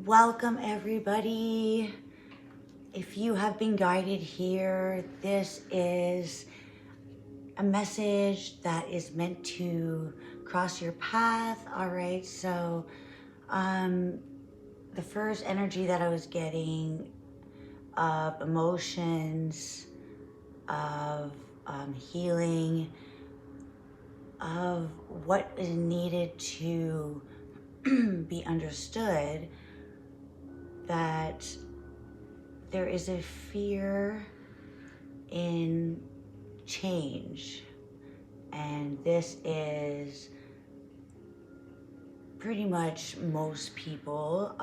Welcome everybody. If you have been guided here, this is a message that is meant to cross your path. All right, so the first energy that I was getting of emotions, of healing, of what is needed to be understood, that there is a fear in change, and this is pretty much most people.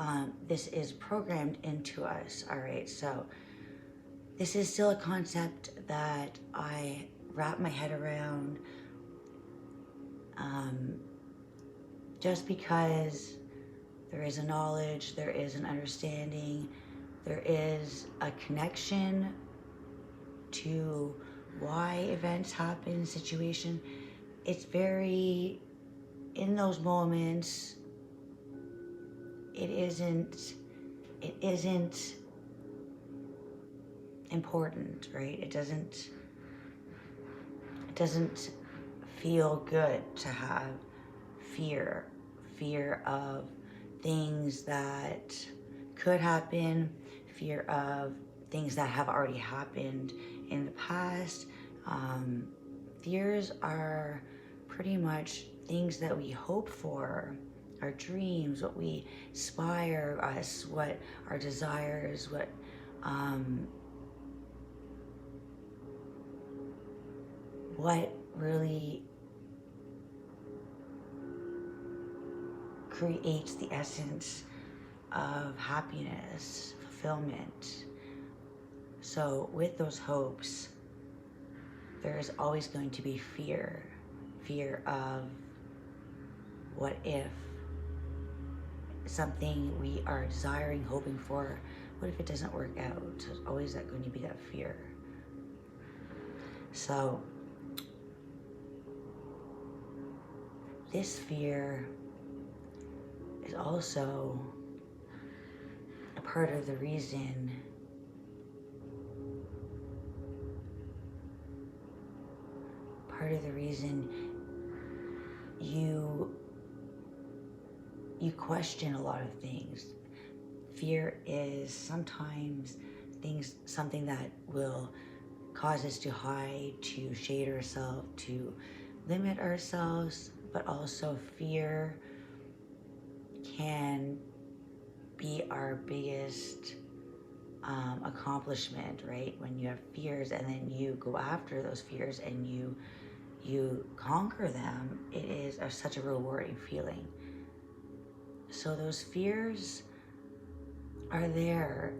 This is programmed into us. All right, so this is still a concept that I wrap my head around, just because there is a knowledge, there is an understanding, there is a connection to why events happen, situation. It's very, in those moments, it isn't important, right? It doesn't feel good to have fear of things that could happen, fear of things that have already happened in the past. Fears are pretty much things that we hope for, our dreams, what we aspire us, what our desires, what really creates the essence of happiness, fulfillment. So with those hopes, there is always going to be fear of what if something we are desiring, hoping for, what if it doesn't work out? So there's always going to be that fear. So this fear is also a part of the reason you question a lot of things. Fear is sometimes something that will cause us to hide, to shade ourselves, to limit ourselves, but also fear can be our biggest accomplishment, right? When you have fears and then you go after those fears and you conquer them, it is such a rewarding feeling. So those fears are there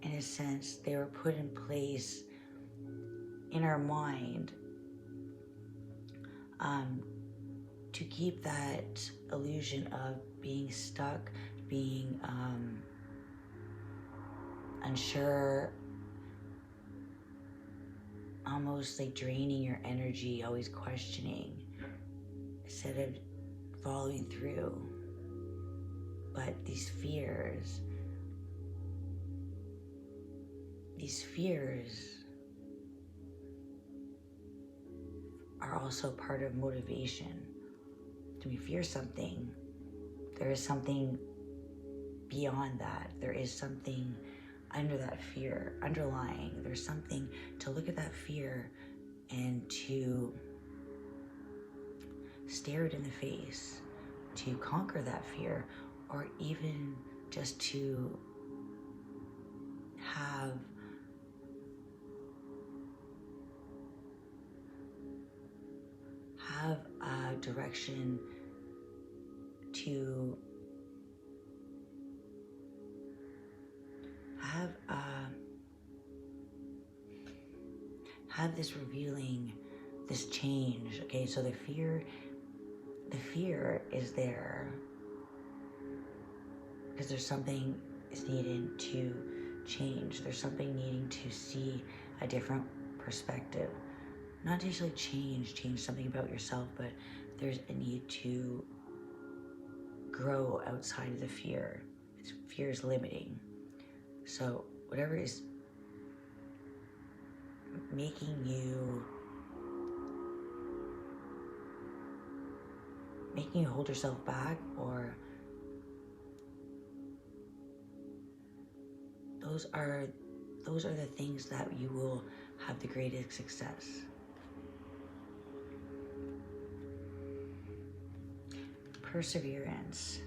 in a sense. They were put in place in our mind to keep that illusion of being stuck, being unsure, almost like draining your energy, always questioning instead of following through. But these fears are also part of motivation. When we fear something, there is something beyond that. There is something under that fear, underlying. There's something to look at that fear and to stare it in the face, to conquer that fear, or even just to have a direction to have this revealing, this change. Okay, so the fear is there because there's something is needed to change. There's something needing to see a different perspective. Not necessarily change something about yourself, but there's a need to grow outside of the fear. Fear is limiting. So whatever is making you hold yourself back, or those are the things that you will have the greatest success. Perseverance.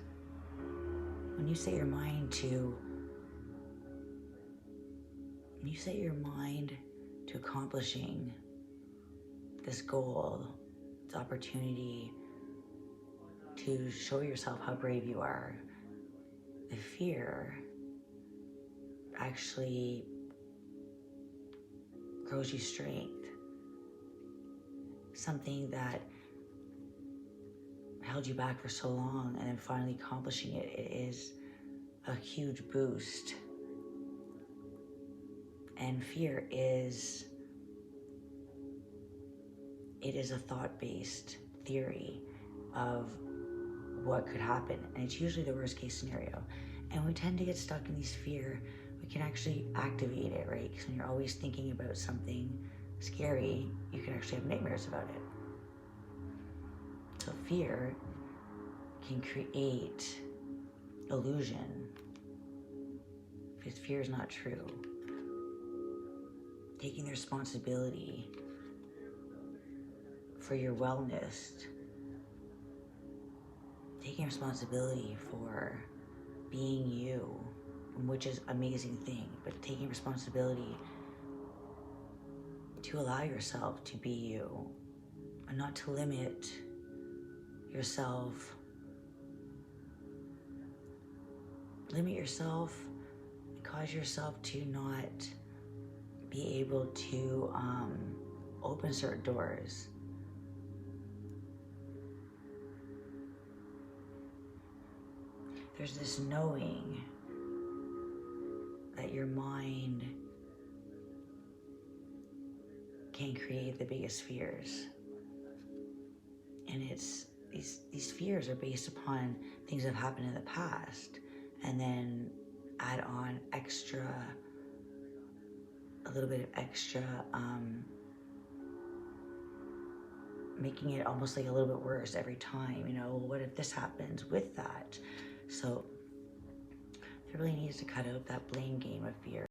When you set your mind to accomplishing this goal, this opportunity to show yourself how brave you are, the fear actually grows you strength. Something that held you back for so long, and then finally accomplishing it, it is a huge boost. And fear is a thought-based theory of what could happen, and it's usually the worst case scenario. And we tend to get stuck in these fear. We can actually activate it, right? Because when you're always thinking about something scary, you can actually have nightmares about it. So fear can create illusion, because fear is not true. Taking the responsibility for your wellness, taking responsibility for being you, which is an amazing thing, but taking responsibility to allow yourself to be you and not to limit yourself. Limit yourself and cause yourself to not be able to open certain doors. There's this knowing that your mind can create the biggest fears. And it's these fears are based upon things that have happened in the past, and then add on a little bit of extra, making it almost like a little bit worse every time. You know, what if this happens with that? So there really needs to cut out that blame game of fear.